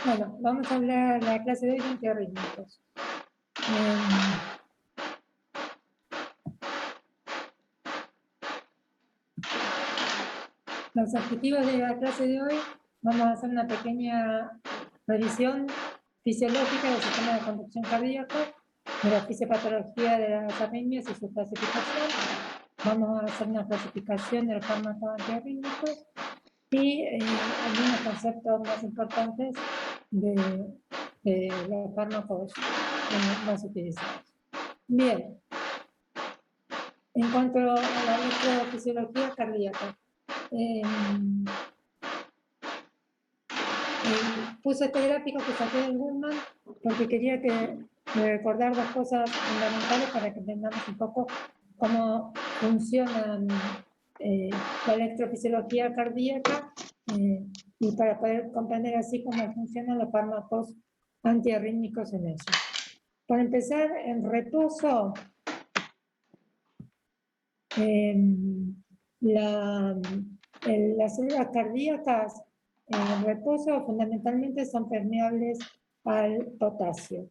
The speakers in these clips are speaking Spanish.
Bueno, vamos a hablar la clase de hoy de antiarrítmicos. Los objetivos de la clase de hoy, vamos a hacer una pequeña revisión fisiológica del sistema de conducción cardíaco, de la fisiopatología de las arritmias y su clasificación. Vamos a hacer una clasificación de los fármacos antiarrítmicos y algunos conceptos más importantes de los fármacos más utilizados. Bien, en cuanto a la electrofisiología cardíaca, puse este gráfico que saqué del Goodman porque quería recordar dos cosas fundamentales para que entendamos un poco cómo funciona la electrofisiología cardíaca y para poder comprender así cómo funcionan los fármacos antiarrítmicos en ella. Para empezar, en reposo, las células cardíacas en reposo fundamentalmente son permeables al potasio.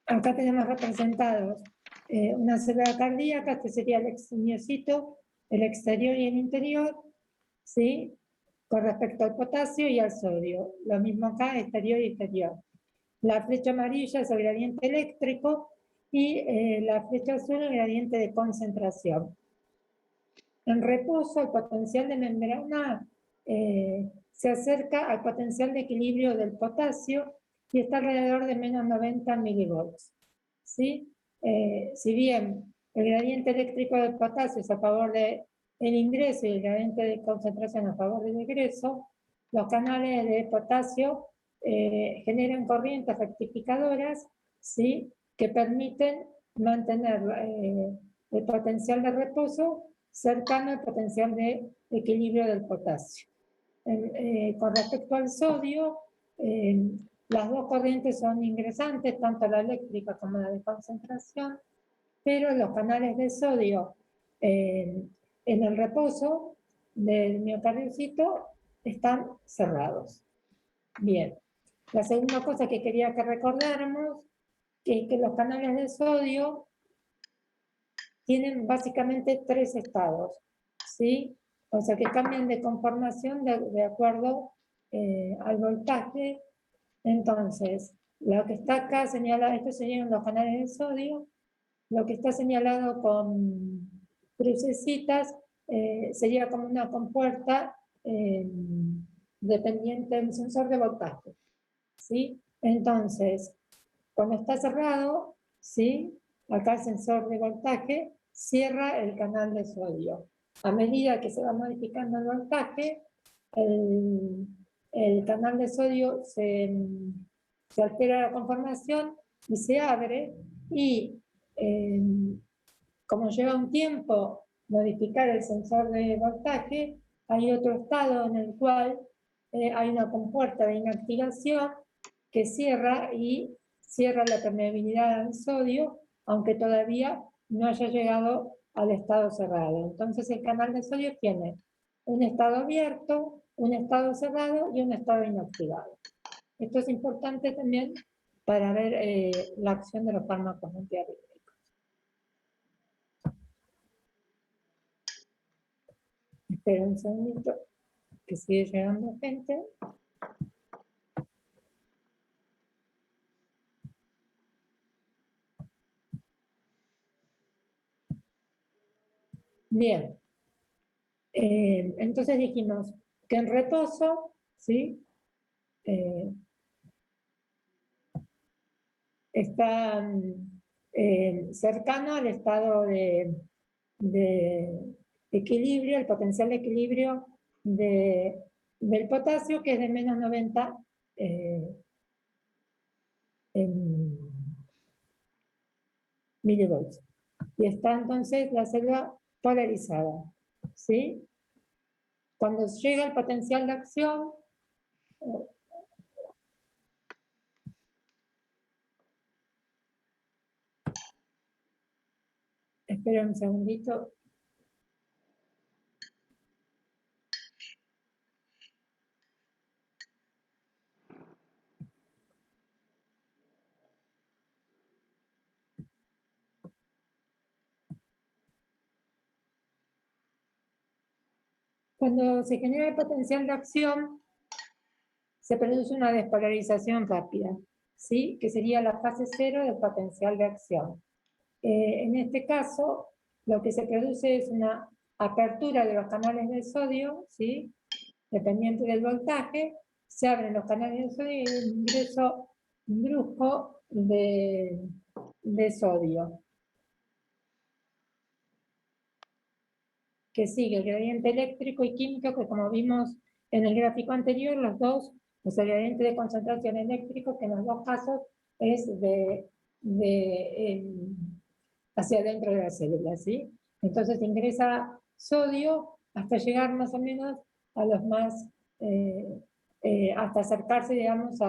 Acá tenemos representados una célula cardíaca, que sería el extremiocito, el exterior y el interior, ¿sí? Con respecto al potasio y al sodio. Lo mismo acá, exterior y interior. La flecha amarilla es el gradiente eléctrico y la flecha azul el gradiente de concentración. En reposo, el potencial de membrana se acerca al potencial de equilibrio del potasio y está alrededor de menos 90 milivolts. ¿Sí? Si bien el gradiente eléctrico del potasio es a favor del ingreso y el gradiente de concentración a favor del egreso, los canales de potasio generan corrientes rectificadoras, ¿sí? Que permiten mantener el potencial de reposo cercano al potencial de equilibrio del potasio. Con respecto al sodio, las dos corrientes son ingresantes, tanto la eléctrica como la de concentración, pero los canales de sodio en el reposo del miocardiocito están cerrados. Bien, la segunda cosa que quería que recordáramos es que los canales de sodio tienen básicamente tres estados, ¿sí? O sea que cambian de conformación de acuerdo al voltaje. Entonces, lo que está acá señalado, estos serían los canales de sodio, lo que está señalado con crucecitas sería como una compuerta dependiente del sensor de voltaje, ¿sí? Entonces, cuando está cerrado, ¿sí? Acá el sensor de voltaje cierra el canal de sodio. A medida que se va modificando el voltaje, el canal de sodio se altera la conformación y se abre, y como lleva un tiempo modificar el sensor de voltaje, hay otro estado en el cual hay una compuerta de inactivación que cierra y cierra la permeabilidad al sodio, aunque todavía no haya llegado al estado cerrado. Entonces el canal de sodio tiene un estado abierto, un estado cerrado y un estado inactivado. Esto es importante también para ver la acción de los fármacos antiarrítmicos. Espera un segundito, que sigue llegando gente. Bien, entonces dijimos que en reposo, ¿sí? Está cercano al estado de equilibrio, el potencial de equilibrio del potasio, que es de menos 90 milivolts. Y está entonces la célula polarizada, ¿sí? Cuando llega el potencial de acción, espera un segundito, Cuando se genera el potencial de acción, se produce una despolarización rápida, ¿sí? Que sería la fase cero del potencial de acción. En este caso, lo que se produce es una apertura de los canales de sodio, ¿sí? Dependiente del voltaje, se abren los canales de sodio y hay un ingreso brusco de sodio, que sigue el gradiente eléctrico y químico, que como vimos en el gráfico anterior, los gradientes de concentración eléctrico, que en los dos casos es hacia adentro de la célula, ¿sí? Entonces ingresa sodio hasta llegar más o menos a los más, hasta acercarse, digamos,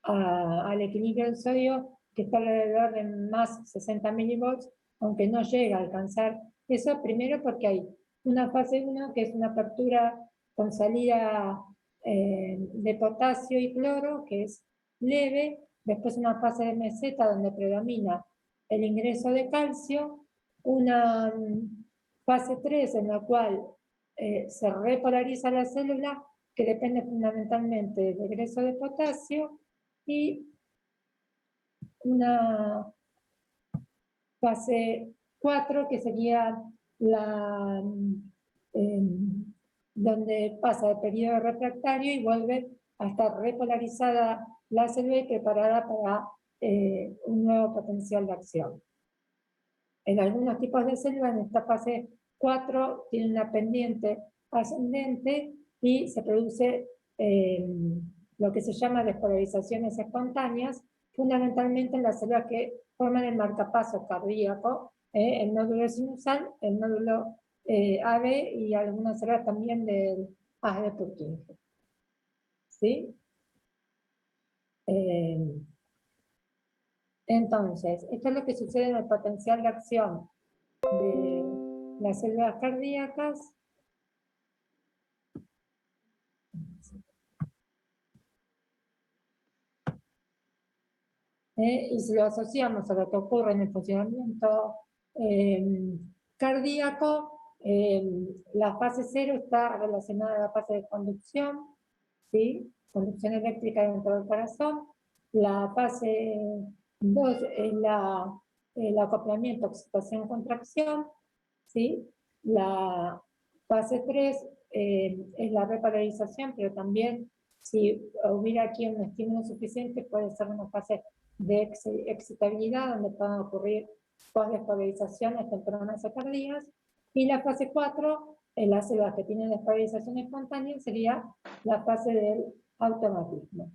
al equilibrio del sodio, que está alrededor de más 60 milivolts, aunque no llega a alcanzar eso, primero porque hay una fase 1, que es una apertura con salida de potasio y cloro, que es leve, después una fase de meseta donde predomina el ingreso de calcio, una fase 3 en la cual se repolariza la célula, que depende fundamentalmente del ingreso de potasio, y una fase 4 que sería la donde pasa el periodo refractario y vuelve a estar repolarizada la célula y preparada para un nuevo potencial de acción. En algunos tipos de células, en esta fase 4, tiene una pendiente ascendente y se produce lo que se llama despolarizaciones espontáneas, fundamentalmente en las células que forman el marcapaso cardíaco, el nódulo sinusal, el nódulo AB y algunas células también del haz de Purkinje. ¿Sí? Entonces, esto es lo que sucede en el potencial de acción de las células cardíacas. Y si lo asociamos a lo que ocurre en el funcionamiento cardíaco, la fase 0 está relacionada a la fase de conducción, ¿sí? Conducción eléctrica dentro del corazón. La fase 2 es el acoplamiento, excitación-contracción, ¿sí? La fase 3 es la repolarización, pero también si hubiera aquí un estímulo suficiente puede ser una fase de excitabilidad donde pueden ocurrir postdespolarizaciones tempranas o tardías. Y la fase 4, en las células que tienen despolarización espontánea, sería la fase del automatismo.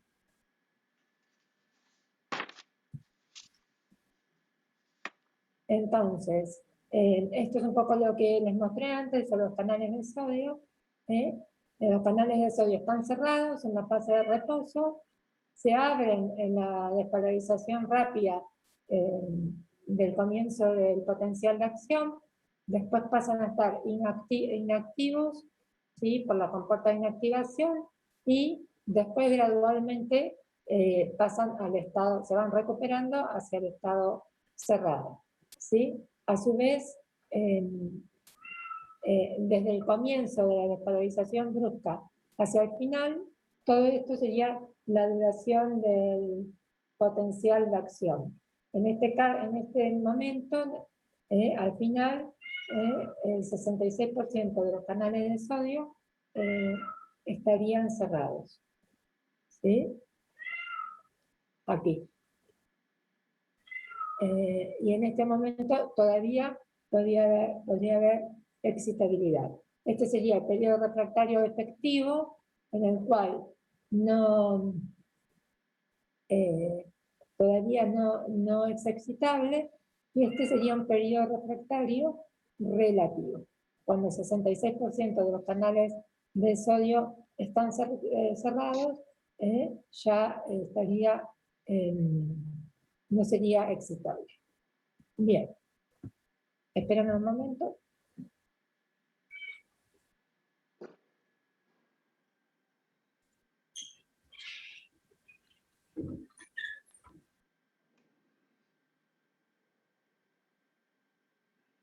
Entonces, esto es un poco lo que les mostré antes sobre los canales de sodio. Los canales de sodio están cerrados en la fase de reposo, se abren en la despolarización rápida del comienzo del potencial de acción, después pasan a estar inactivos, ¿sí? Por la compuerta de inactivación, y después gradualmente pasan al estado, se van recuperando hacia el estado cerrado. ¿Sí? A su vez, desde el comienzo de la despolarización brusca hacia el final, todo esto sería la duración del potencial de acción. En este momento, al final, el 66% de los canales de sodio estarían cerrados. ¿Sí? Aquí. Y en este momento todavía podría haber excitabilidad. Este sería el periodo refractario efectivo, en el cual todavía no es excitable, y este sería un periodo refractario relativo, cuando el 66% de los canales de sodio están cerrados, ya estaría, no sería excitable. Bien, espérame un momento.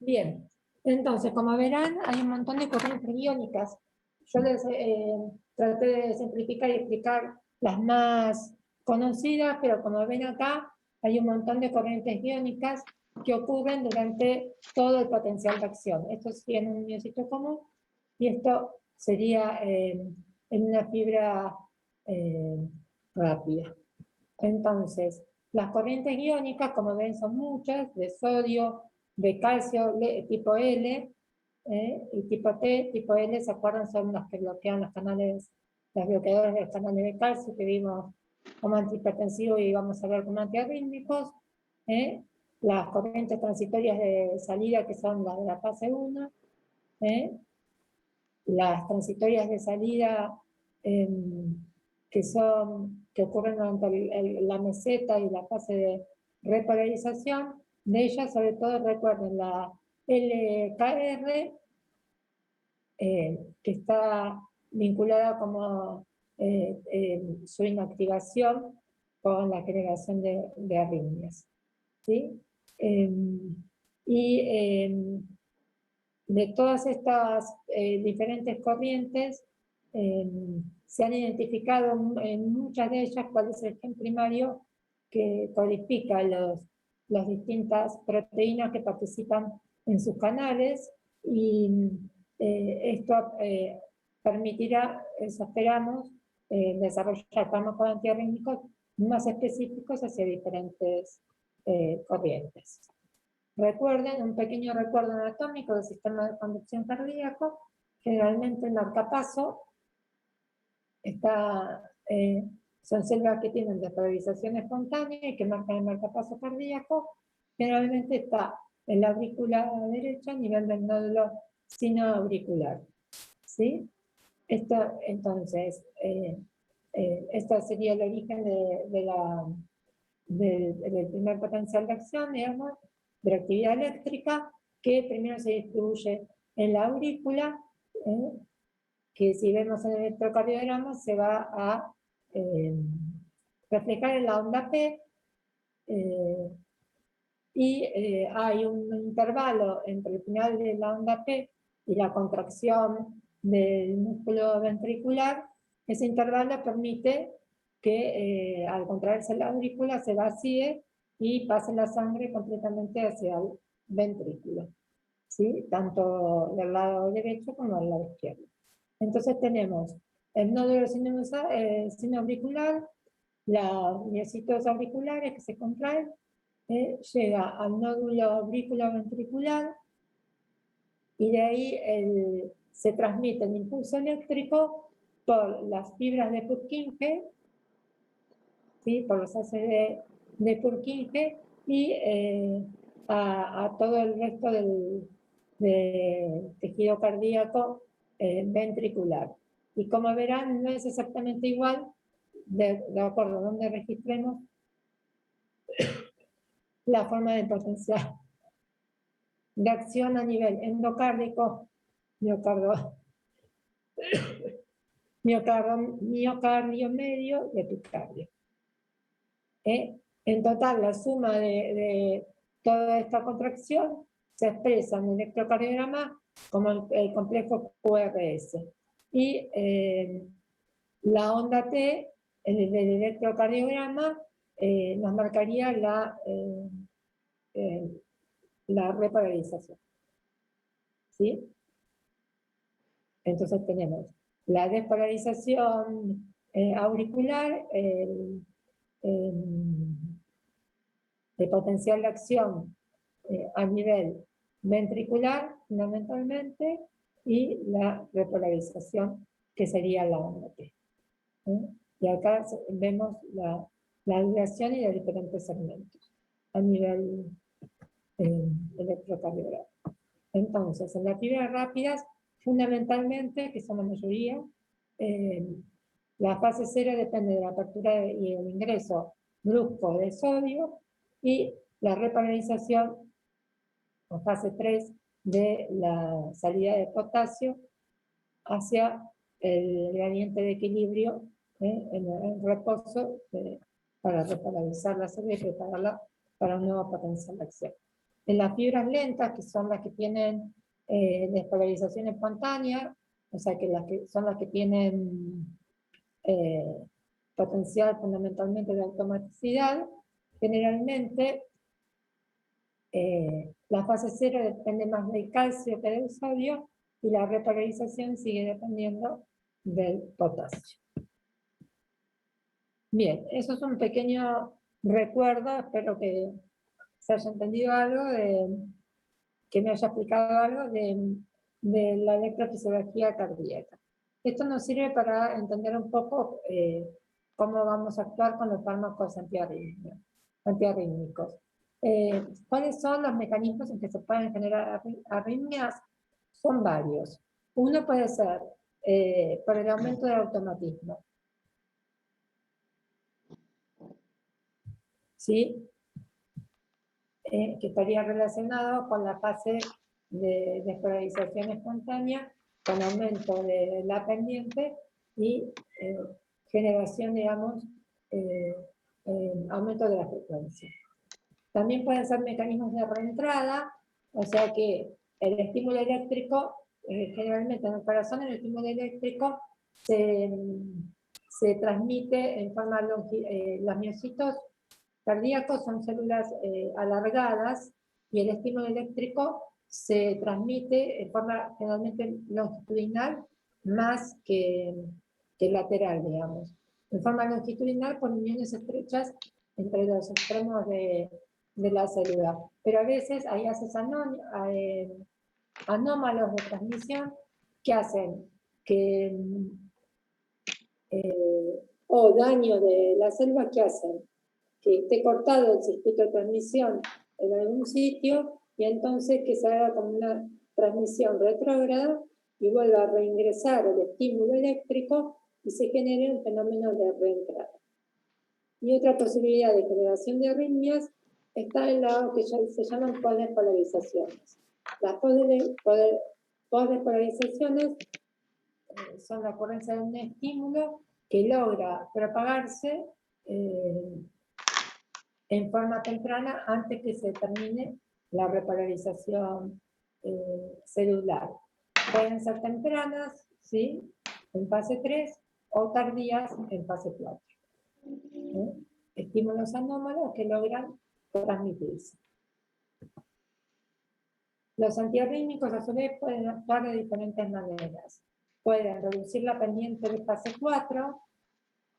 Bien, entonces, como verán, hay un montón de corrientes iónicas yo les traté de simplificar y explicar las más conocidas, pero como ven acá, hay un montón de corrientes iónicas que ocurren durante todo el potencial de acción. Esto sería en un miocito común y esto sería en una fibra rápida. Entonces, las corrientes iónicas, como ven, son muchas, de sodio, de calcio, tipo L, y tipo T, tipo L, ¿se acuerdan? Son las que bloquean los canales, los bloqueadores de los canales de calcio que vimos como antihipertensivos y vamos a ver como antiarrítmicos. Las corrientes transitorias de salida, que son las de la fase 1. Las transitorias de salida que ocurren durante la meseta y la fase de repolarización. De ellas, sobre todo, recuerden la LKR, que está vinculada como su inactivación con la generación de arritmias. ¿Sí? De todas estas diferentes corrientes, se han identificado en muchas de ellas cuál es el gen primario que codifica las distintas proteínas que participan en sus canales, y esto permitirá, eso esperamos, desarrollar fármacos antiarrítmicos más específicos hacia diferentes corrientes. Recuerden, un pequeño recuerdo anatómico del sistema de conducción cardíaco. Generalmente el marcapaso son células que tienen despolarización espontánea y que marcan el marcapaso cardíaco. Generalmente está en la aurícula derecha a nivel del nódulo sinoauricular. ¿Sí? Entonces, este sería el origen del primer potencial de acción, digamos, de la actividad eléctrica, que primero se distribuye en la aurícula, que si vemos en el electrocardiograma se va a reflejar en la onda P, y hay un intervalo entre el final de la onda P y la contracción del músculo ventricular. Ese intervalo permite que al contraerse la aurícula se vacíe y pase la sangre completamente hacia el ventrículo, ¿sí? Tanto del lado derecho como del lado izquierdo. Entonces tenemos el nódulo sinoauricular, los miocitos auriculares que se contraen, llega al nódulo auriculoventricular y de ahí se transmite el impulso eléctrico por las fibras de Purkinje, ¿sí? Por los ACD de Purkinje, y a todo el resto del tejido cardíaco ventricular. Y como verán, no es exactamente igual, de acuerdo a donde registremos la forma de potencial de acción a nivel endocárdico, miocardio medio y epicardio. En total, la suma de toda esta contracción se expresa en el electrocardiograma como el complejo QRS. Y la onda T, en el electrocardiograma, nos marcaría la repolarización. ¿Sí? Entonces tenemos la despolarización auricular, de potencial de acción a nivel ventricular, fundamentalmente, y la repolarización, que sería la onda T. Y acá vemos la duración y los diferentes segmentos a nivel electrocardiograma. Entonces, en las fibras rápidas, fundamentalmente, que son la mayoría, la fase 0 depende de la apertura y el ingreso brusco de sodio, y la repolarización, o fase 3, de la salida de potasio hacia el gradiente de equilibrio en el reposo para repolarizar la sangre y prepararla para un nuevo potencial de acción. En las fibras lentas, que son las que tienen despolarización espontánea, o sea que son las que tienen potencial fundamentalmente de automaticidad, generalmente la fase 0 depende más del calcio que del sodio y la repolarización sigue dependiendo del potasio. Bien, eso es un pequeño recuerdo, espero que se haya entendido algo, que me haya explicado algo de la electrofisiología cardíaca. Esto nos sirve para entender un poco cómo vamos a actuar con los fármacos antiarrítmicos. ¿Cuáles son los mecanismos en que se pueden generar arritmias? Son varios. Uno puede ser por el aumento del automatismo. ¿Sí? Que estaría relacionado con la fase de despolarización espontánea, con aumento de la pendiente y generación, digamos, aumento de la frecuencia. También pueden ser mecanismos de reentrada, o sea que el estímulo eléctrico, generalmente en el corazón el estímulo eléctrico se transmite en forma los miocitos cardíacos son células alargadas y el estímulo eléctrico se transmite en forma generalmente longitudinal más que lateral, digamos. En forma longitudinal por uniones estrechas entre los extremos de la célula. Pero a veces hay haces anómalos de transmisión que hacen que o daño de la célula que hacen que esté cortado el circuito de transmisión en algún sitio y entonces que se haga como una transmisión retrógrada y vuelva a reingresar el estímulo eléctrico y se genere un fenómeno de reentrada. Y otra posibilidad de generación de arritmias está en lo que se llaman posdespolarizaciones. Las posdespolarizaciones son la ocurrencia de un estímulo que logra propagarse en forma temprana antes que se termine la repolarización celular. Pueden ser tempranas, ¿sí? En fase 3 o tardías en fase 4. Estímulos anómalos que logran transmitirse. Los antiarrítmicos a su vez pueden actuar de diferentes maneras. Pueden reducir la pendiente de fase 4,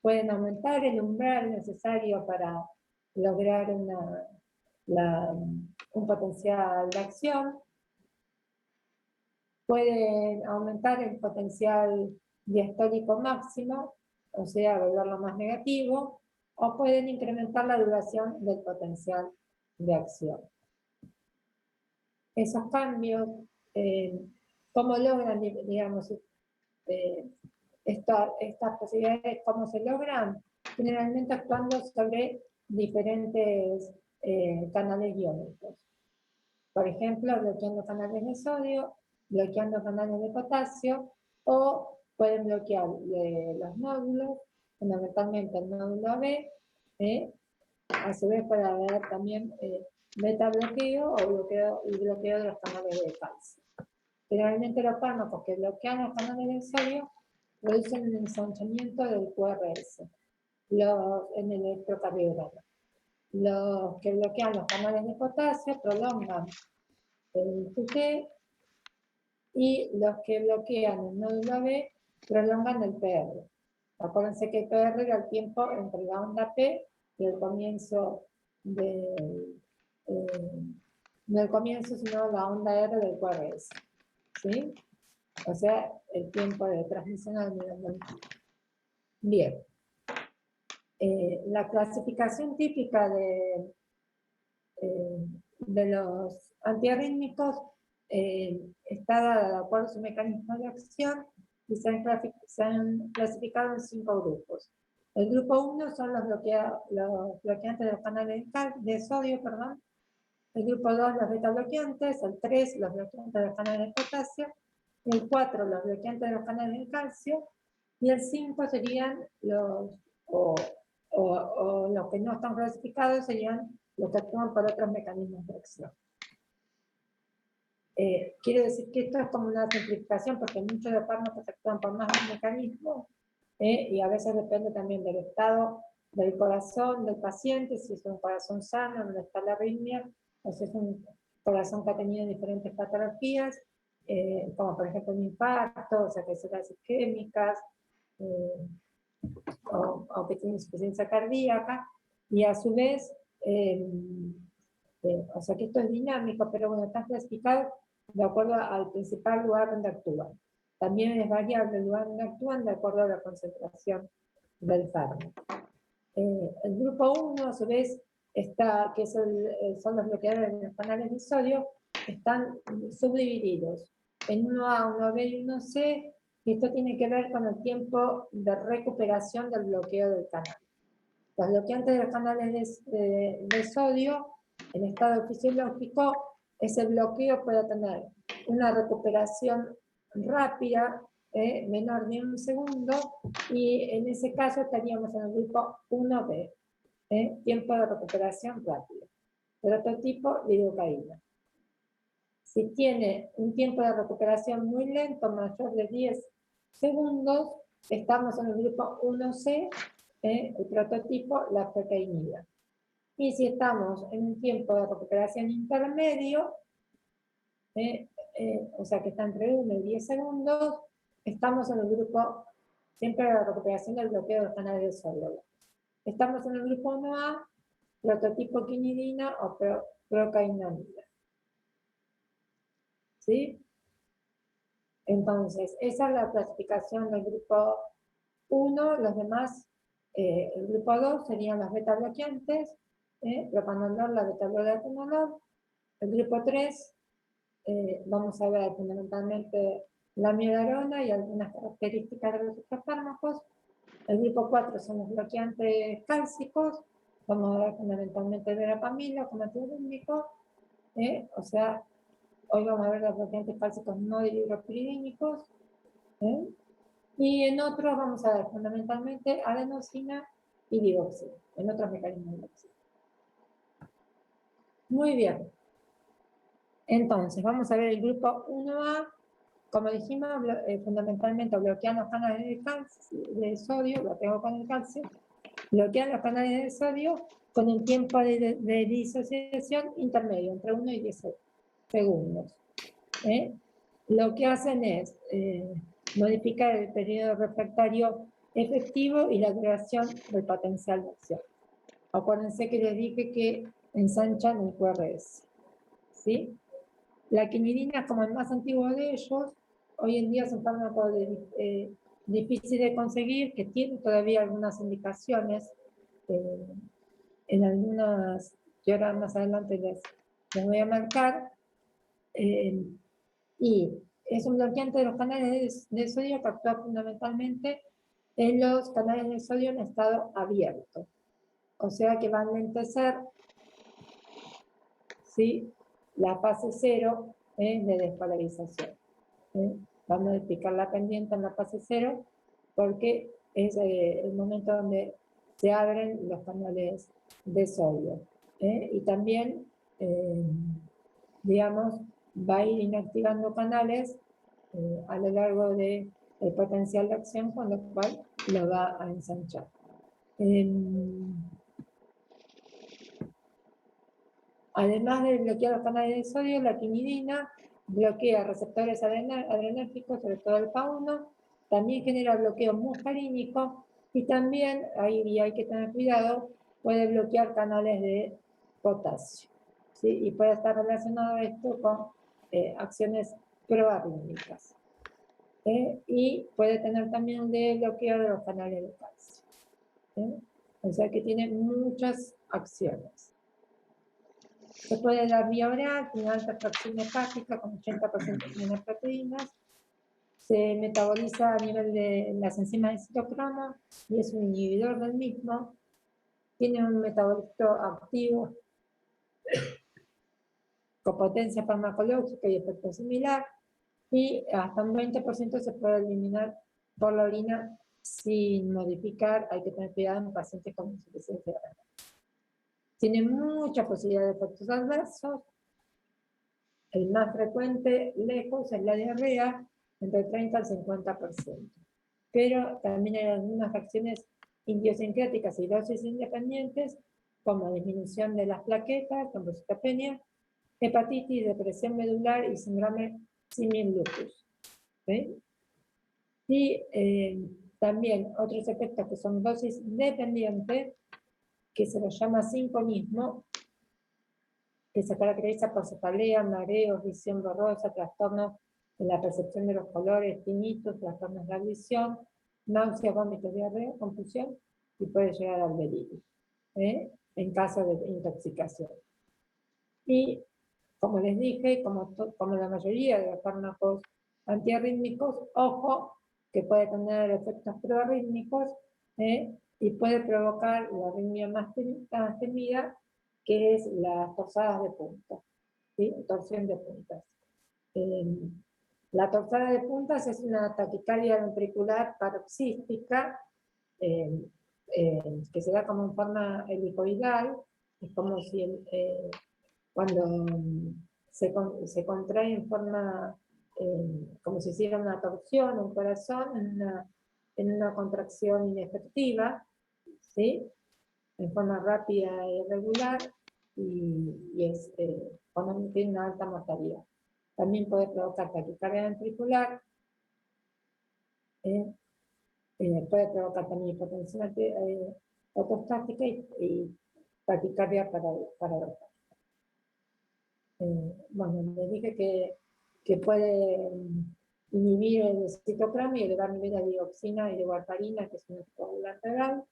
pueden aumentar el umbral necesario para lograr un potencial de acción, pueden aumentar el potencial diastólico máximo, o sea, volverlo más negativo, o pueden incrementar la duración del potencial de acción. Esos cambios, ¿cómo logran, digamos, estas posibilidades, cómo se logran? Generalmente actuando sobre diferentes canales iónicos. Por ejemplo, bloqueando canales de sodio, bloqueando canales de potasio, o pueden bloquear los nódulos, fundamentalmente el nódulo B, a su vez puede haber también beta bloqueo o bloqueo de los canales de calcio. Generalmente los fármacos que bloquean los canales de sodio producen un ensanchamiento del QRS en el electrocardiograma. Los que bloquean los canales de potasio prolongan el QT y los que bloquean el nódulo B prolongan el PR. Acuérdense que el PR era el tiempo entre la onda P y el comienzo no el comienzo, sino la onda R del QRS. ¿Sí? O sea, el tiempo de transmisión al nivel del. Bien. La clasificación típica de los antiarrítmicos está dada de acuerdo a su mecanismo de acción y se han clasificado en 5 grupos. El grupo 1 son los bloqueantes de los canales de sodio, perdón. El grupo 2 los beta bloqueantes, el 3 los bloqueantes de los canales de potasio, el 4 los bloqueantes de los canales de calcio y el 5 serían los que no están clasificados serían los que actúan por otros mecanismos de acción. quiero decir que esto es como una simplificación porque muchos de los fármacos actúan por más de un mecanismo y a veces depende también del estado del corazón del paciente, si es un corazón sano, donde está la arritmia, o si es un corazón que ha tenido diferentes patologías, como por ejemplo un infarto, o sea, que son las isquémicas, o que tiene insuficiencia cardíaca, y a su vez, o sea que esto es dinámico, pero bueno, está clasificado de acuerdo al principal lugar donde actúan. También es variable el lugar donde actúan de acuerdo a la concentración del fármaco. El grupo 1, a su vez, está, que es son los bloqueadores de los canales de sodio, están subdivididos en 1A, 1B y 1C, y esto tiene que ver con el tiempo de recuperación del bloqueo del canal. Los bloqueantes de los canales de sodio, en estado fisiológico, ese bloqueo puede tener una recuperación rápida, menor de 1 segundo, y en ese caso estaríamos en el grupo 1B, tiempo de recuperación rápido. Prototipo lidocaína. Si tiene un tiempo de recuperación muy lento, mayor de 10 segundos, estamos en el grupo 1C, el prototipo la proteína. Y si estamos en un tiempo de recuperación intermedio, o sea que está entre 1 y 10 segundos, estamos en el grupo, siempre de la recuperación del bloqueo de los canales de sodio. Estamos en el grupo 1A, prototipo quinidina o procainamida. ¿Sí? Entonces, esa es la clasificación del grupo 1, los demás, el grupo 2 serían los beta bloqueantes, propanolol, la beta-bloqueanolol. El grupo 3, vamos a ver fundamentalmente la miodarona y algunas características de los otros fármacos. El grupo 4 son los bloqueantes cálcicos, vamos a ver fundamentalmente el verapamilo como antiarrítmico, o sea, hoy vamos a ver los bloqueantes cálcicos no dihidropiridínicos, y en otros vamos a ver fundamentalmente adenosina y digoxina, en otros mecanismos de acción. Muy bien. Entonces, vamos a ver el grupo 1A, como dijimos, fundamentalmente bloquean los canales de sodio, lo tengo con el calcio, bloquean los canales de sodio con un tiempo de disociación intermedio, entre 1 y 10 segundos. Lo que hacen es modificar el periodo refractario efectivo y la duración del potencial de acción. Acuérdense que les dije que ensanchan el QRS. ¿Sí? La quinidina, como el más antiguo de ellos, hoy en día es un fármaco difícil de conseguir, que tiene todavía algunas indicaciones, en algunas, que ahora más adelante les voy a marcar, y es un bloqueante de los canales de sodio que actúa fundamentalmente en los canales de sodio en estado abierto. O sea que va a enlentecer, ¿sí?, la fase 0 de despolarización. Va a modificar la pendiente en la fase 0 porque es el momento donde se abren los canales de sodio. Y también, digamos, va a ir inactivando canales a lo largo del potencial de acción, con lo cual lo va a ensanchar. Además de bloquear los canales de sodio, la quinidina bloquea receptores adrenérgicos, sobre todo el P1, también genera bloqueo muscarínico y también, ahí hay que tener cuidado, puede bloquear canales de potasio, ¿sí? Y puede estar relacionado esto con acciones proarrítmicas. Y puede tener también de bloqueo de los canales de calcio. O sea que tiene muchas acciones. Se puede dar vía oral, tiene alta fracción hepática con 80% de proteínas. Se metaboliza a nivel de las enzimas de citocromo y es un inhibidor del mismo. Tiene un metabolito activo con potencia farmacológica y efecto similar. Y hasta un 20% se puede eliminar por la orina sin modificar. Hay que tener cuidado en pacientes con insuficiencia renal. Tiene mucha posibilidad de efectos adversos. el más frecuente, lejos, es la diarrea, entre 30 al 50%. Pero también hay algunas reacciones idiosincráticas y dosis independientes, como disminución de las plaquetas, trombocitopenia, hepatitis, depresión medular y síndrome simil-lupus. ¿Sí? Y también otros efectos que son dosis dependientes, que se los llama sinfonismo, que se caracteriza por cefalea, mareos, visión borrosa, trastornos en la percepción de los colores, tinnitus, trastornos de la visión, náuseas, vómitos, diarrea, confusión, y puede llegar al delirio, en caso de intoxicación. Y, como les dije, como la mayoría de los fármacos antiarrítmicos, ojo, que puede tener efectos proarrítmicos, y puede provocar la arritmia más temida, que es las torsadas de puntas, ¿sí? Torsión de puntas. La torsada de puntas es una taquicardia ventricular paroxística, que se da como en forma helicoidal, es como si cuando se contrae en forma, como si hiciera una torsión, un corazón, en una contracción inefectiva, ¿sí? En forma rápida e irregular, y cuando tiene una alta mortalidad. También puede provocar taquicardia ventricular, puede provocar también hipotensión ortostática y taquicardia paradójica. Bueno, les dije que puede inhibir el citocromo y elevar niveles de dioxina y de warfarina, que es un anticoagulante oral.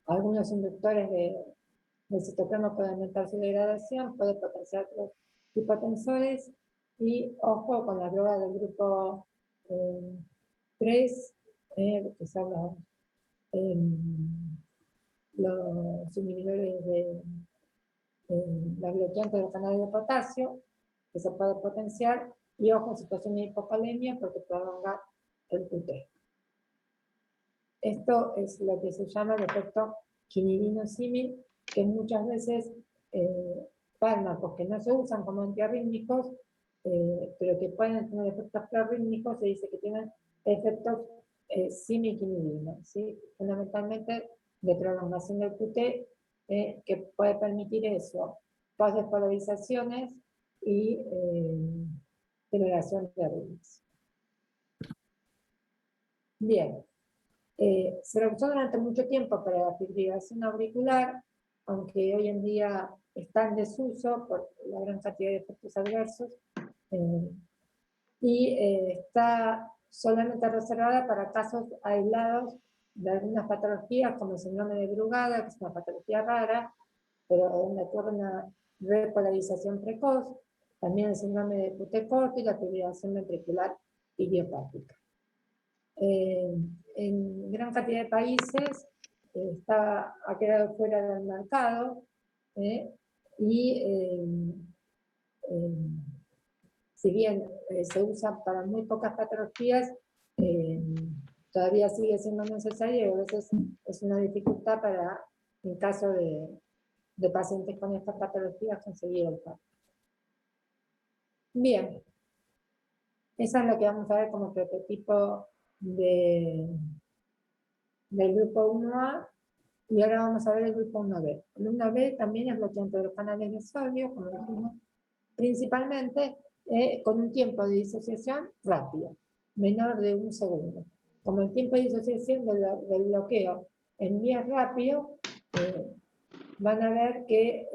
Algunos inductores del citocromo pueden aumentar su degradación, puede potenciar otros hipotensores, y ojo con la droga del grupo 3, que son los inhibidores de los bloqueantes del canal de potasio, que se puede potenciar, y ojo en situación de hipocalemia porque prolonga el QT. Esto es lo que se llama el efecto quinidino-símil, que muchas veces fármacos que no se usan como antiarrítmicos, pero que pueden tener efectos proarrítmicos, se dice que tienen efectos símil-quinidino, ¿sí? Fundamentalmente de prolongación del QT, que puede permitir eso, vasodespolarizaciones y generación de arritmias. Bien. Se lo usó durante mucho tiempo para la fibrilación auricular, aunque hoy en día está en desuso por la gran cantidad de efectos adversos, y está solamente reservada para casos aislados de algunas patologías, como el síndrome de Brugada, que es una patología rara, pero donde ocurre una repolarización precoz, también el síndrome de QT corto y la fibrilación ventricular idiopática. En gran cantidad de países ha quedado fuera del mercado, y si bien se usa para muy pocas patologías, todavía sigue siendo necesario, y a veces es una dificultad para, en caso de pacientes con estas patologías, conseguir el fármaco. Bien, eso es lo que vamos a ver como prototipo del grupo 1A, y ahora vamos a ver el grupo 1B. El 1B también es bloqueante de los canales de sodio, como dijimos, principalmente con un tiempo de disociación rápido, menor de 1 segundo. Como el tiempo de disociación del bloqueo en día es rápido, van a ver que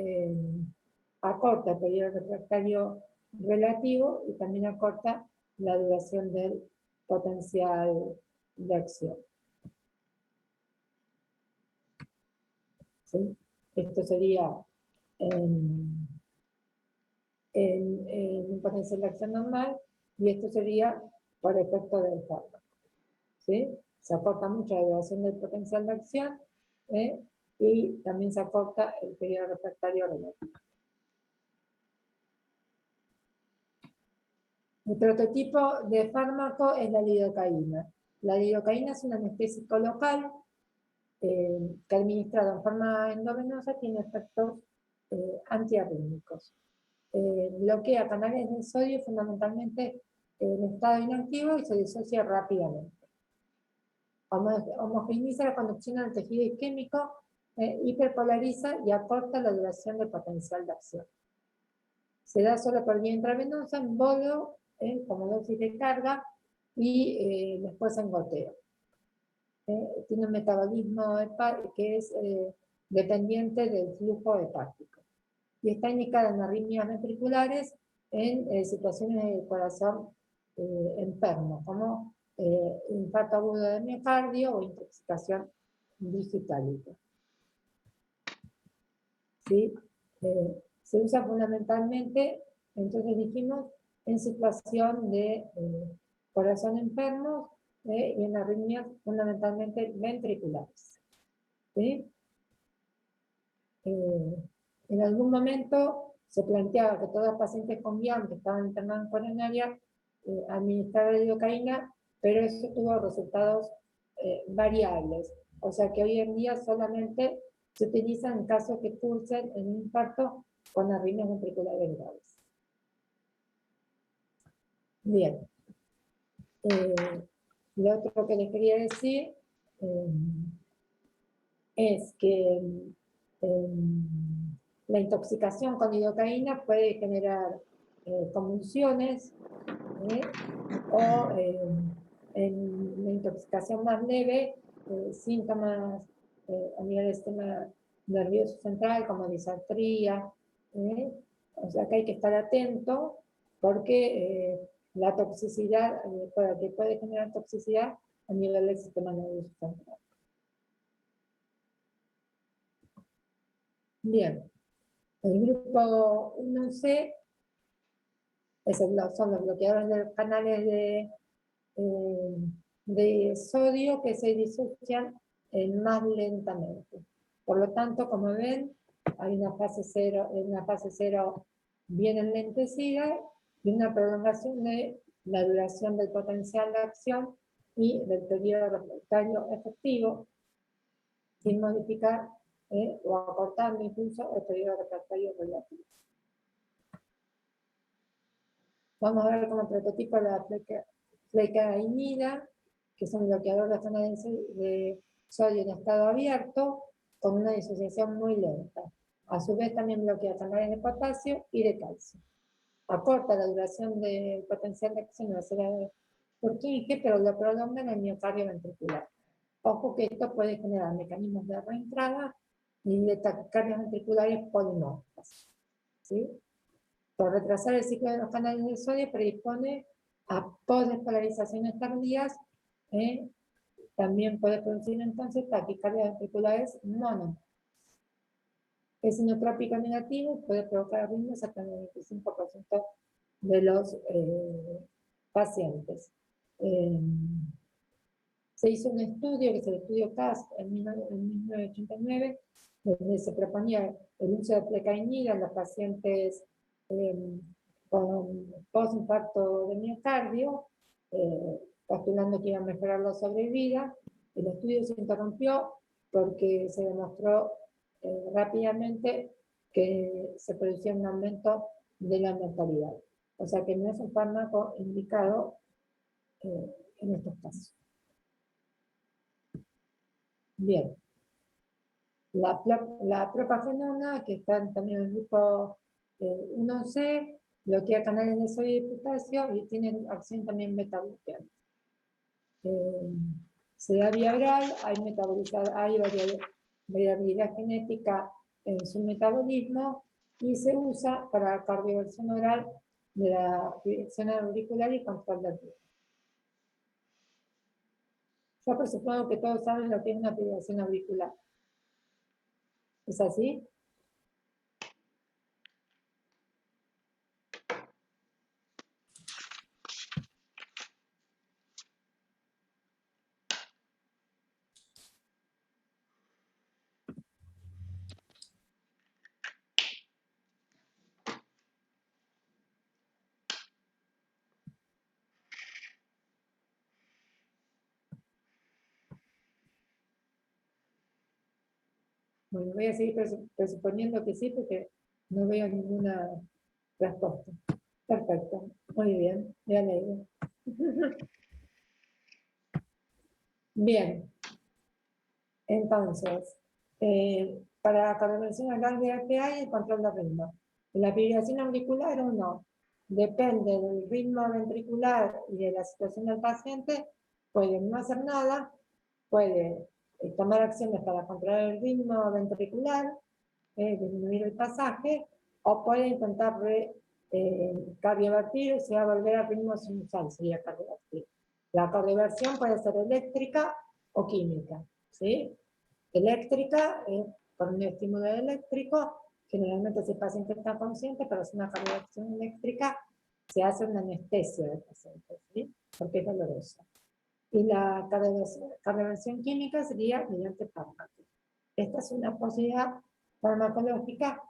acorta el periodo refractario relativo y también acorta la duración del potencial de acción. ¿Sí? Esto sería en un potencial de acción normal, y esto sería por efecto del fármaco. ¿Sí? Se acorta mucho la duración del potencial de acción, y también se acorta el periodo refractario relativo. El prototipo de fármaco es la lidocaína. La lidocaína es un anestésico local que administrado en forma endovenosa tiene efectos antiarrítmicos. bloquea canales de sodio fundamentalmente en estado inactivo y se disocia rápidamente. Homogeneiza la conducción al tejido isquémico, hiperpolariza y acorta la duración del potencial de acción. Se da solo por vía intravenosa, en bolo, como dosis de carga, y después en goteo. Tiene un metabolismo que es dependiente del flujo hepático. Y está indicada en arritmias ventriculares en situaciones de corazón enfermo, como infarto agudo de miocardio o intoxicación digitálica. ¿Sí? Se usa fundamentalmente, entonces dijimos, en situación de corazón enfermo y en arritmias fundamentalmente ventriculares. ¿Sí? En algún momento se planteaba que todos los pacientes con guión que estaban internados en coronaria administrar lidocaína, pero eso tuvo resultados variables. O sea que hoy en día solamente se utiliza en casos que cursen en un infarto con arritmias ventriculares graves. Bien. Lo otro que les quería decir es que la intoxicación con lidocaína puede generar convulsiones o en una intoxicación más leve, síntomas a nivel del sistema nervioso central como disartría. O sea que hay que estar atento porque la toxicidad, que puede generar toxicidad a nivel del sistema nervioso central. Bien, el grupo 1C son los bloqueadores de los canales de sodio que se disocian más lentamente. Por lo tanto, como ven, hay una fase cero bien enlentecida y una prolongación de la duración del potencial de acción y del periodo refractario efectivo, sin modificar o acortando incluso el periodo refractario relativo. Vamos a ver como prototipo la flecainida, que es un bloqueador de canales de sodio en estado abierto, con una disociación muy lenta. A su vez también bloquea canales de potasio y de calcio. Acorta la duración del potencial de acción de la célula Purkinje, pero lo prolonga en el miocardio ventricular. Ojo que esto puede generar mecanismos de reentrada y de taquicardias ventriculares polimórficas. ¿Sí? Por retrasar el ciclo de los canales de sodio predispone a posdespolarizaciones tardías. También puede producir entonces taquicardias ventriculares monótonas. Es inotrópico negativo, puede provocar arritmias hasta el 95% de los pacientes. Se hizo un estudio, que es el estudio CAST, en 1989, donde se proponía el uso de flecainida en los pacientes con postinfarto de miocardio, postulando que iba a mejorar la sobrevida. El estudio se interrumpió porque se demostró rápidamente que se producía un aumento de la mortalidad. O sea que no es un fármaco indicado en estos casos. Bien. La propafenona, que está también en el grupo 1C, bloquea canales de sodio y potasio y tiene acción también beta-bloqueante. Se da vía oral, hay variabilidad genética en su metabolismo y se usa para cardioversión oral de la dirección auricular y control del ritmo. Yo presupongo que todos saben lo que es una fibrilación auricular. ¿Es así? Bueno, voy a seguir presuponiendo que sí, porque no veo ninguna respuesta. Perfecto, muy bien, me alegro. Bien, entonces, para la correlación oral de API y el control de ritmo. La fibrilación auricular o no, depende del ritmo ventricular y de la situación del paciente, puede no hacer nada, puede tomar acciones para controlar el ritmo ventricular, disminuir el pasaje, o puede intentar cardiovertir, o sea, volver al ritmo sinusal, sería cardiovertir. La cardioversión puede ser eléctrica o química, ¿sí? Eléctrica, con un estímulo eléctrico, generalmente si el paciente está consciente, pero es una cardioversión eléctrica, se hace una anestesia del paciente, ¿sí? Porque es dolorosa. Y la cardioversión química sería mediante fármaco. Esta es una posibilidad farmacológica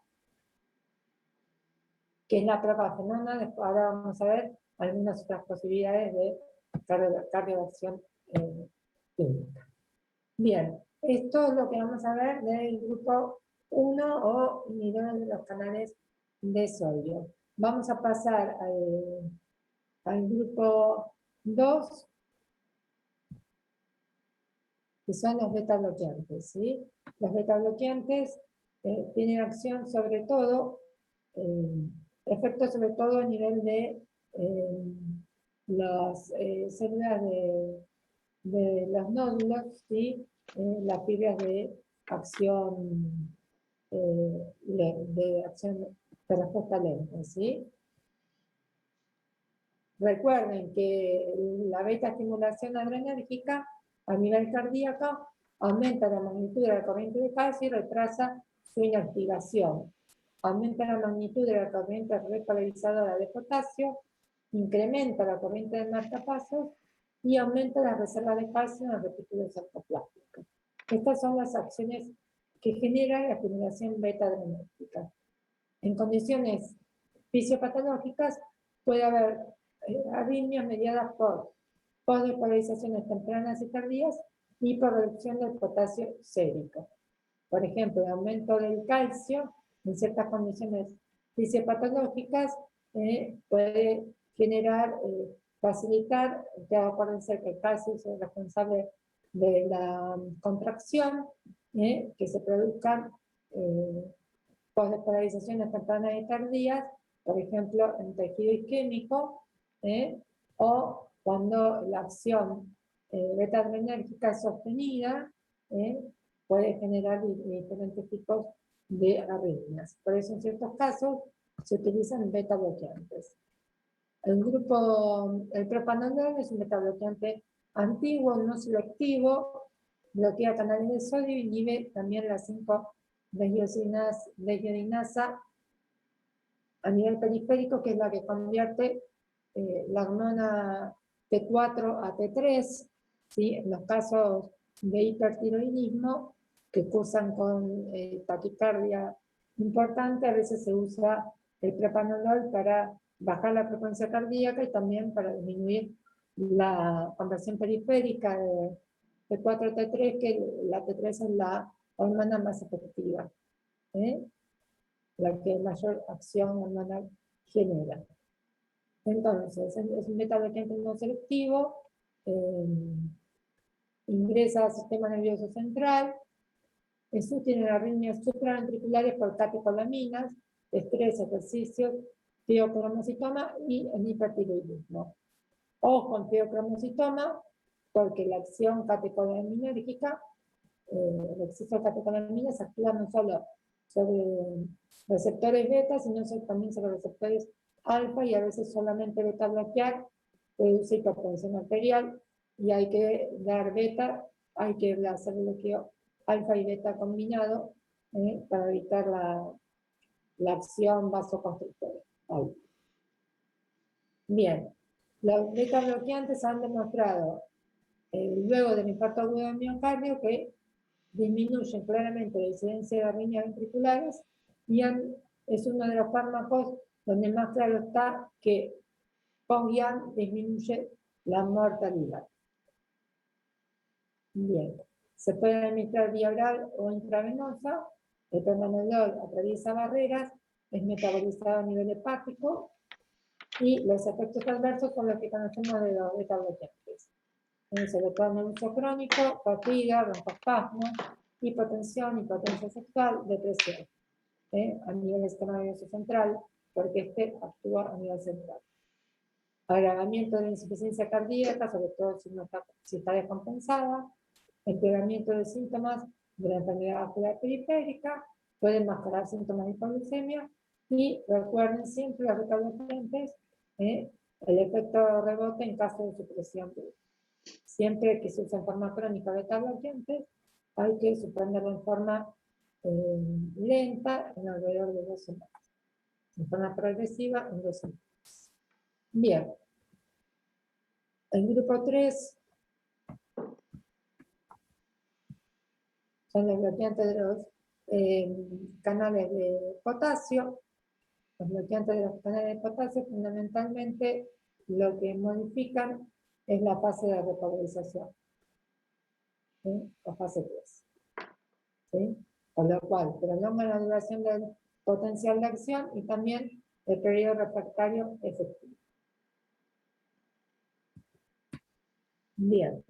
que es la propafenona. Después ahora vamos a ver algunas otras posibilidades de cardioversión química. Bien, esto es lo que vamos a ver del grupo 1 o inhibidores de los canales de sodio. Vamos a pasar al grupo 2, que son los beta-bloqueantes, ¿sí? Los beta-bloqueantes tienen acción sobre todo, efectos sobre todo a nivel de las células de los nódulos, ¿sí? Las fibras de acción de respuesta lenta, ¿sí? Recuerden que la beta estimulación adrenérgica a nivel cardíaco aumenta la magnitud de la corriente de calcio y retrasa su inactivación. Aumenta la magnitud de la corriente repolarizadora de potasio, incrementa la corriente de marcapasos y aumenta la reserva de calcio en los retículos sarcoplásmicos. Estas son las acciones que generan la estimulación beta-adrenérgica. En condiciones fisiopatológicas puede haber arritmias mediadas por despolarizaciones tempranas y tardías y por reducción del potasio sérico. Por ejemplo, el aumento del calcio en ciertas condiciones fisiopatológicas puede generar, facilitar, ya acuérdense que el calcio es el responsable de la contracción, que se produzcan postdespolarizaciones tempranas y tardías, por ejemplo, en tejido isquémico, o cuando la acción beta-adrenérgica es sostenida, puede generar diferentes tipos de arritmias. Por eso, en ciertos casos, se utilizan beta-bloqueantes. El propanolol es un beta-bloqueante antiguo, no selectivo, bloquea canales de sodio y inhibe también la 5-desiodinasa a nivel periférico, que es la que convierte la hormona T4 a T3, ¿sí? En los casos de hipertiroidismo, que cursan con taquicardia importante, a veces se usa el propanolol para bajar la frecuencia cardíaca y también para disminuir la conversión periférica de T4 a T3, que la T3 es la hormona más efectiva, la que mayor acción hormonal genera. Entonces, es un beta-bloqueante no selectivo, ingresa al sistema nervioso central, es útil en arritmias supraventriculares por catecolaminas, estrés, ejercicio, teocromocitoma y en hipertiroidismo. Ojo en teocromocitoma, porque la acción catecolinérgica, el exceso de catecolaminas actúa no solo sobre receptores beta, sino también sobre receptores alfa, y a veces solamente beta bloquear produce hipertensión arterial, y hay que dar beta, hay que hacer bloqueo alfa y beta combinado para evitar la acción vasoconstrictora. Bien, los beta bloqueantes han demostrado luego del infarto agudo del miocardio que disminuyen claramente la incidencia de arritmias ventriculares y es uno de los fármacos donde más claro está que post-IAM disminuye la mortalidad. Bien, se puede administrar vía oral o intravenosa. El propanolol atraviesa barreras es metabolizado a nivel hepático y los efectos adversos son los que conocemos de los beta-bloqueantes. Sobre todo en el uso crónico, fatiga, broncoespasmo, hipotensión, hipotencia sexual, depresión, a nivel sistema nervioso central, porque este actúa a nivel central. Agravamiento de la insuficiencia cardíaca, sobre todo si está descompensada, empeoramiento de síntomas de la enfermedad vascular periférica, pueden mascarar síntomas de hipoglucemia, y recuerden siempre los beta-bloqueantes, el efecto rebote en caso de supresión. Siempre que se usa en forma crónica beta-bloqueantes, hay que suspenderlo en forma lenta, en alrededor de 2 semanas. En forma progresiva, en 2 semanas. Bien. El grupo 3 son los bloqueantes de los canales de potasio. Los bloqueantes de los canales de potasio fundamentalmente lo que modifican es la fase de repolarización, ¿sí? O fase 3. ¿Sí? Por lo cual prolongan la duración del potencial de acción y también el periodo refractario efectivo. Bien.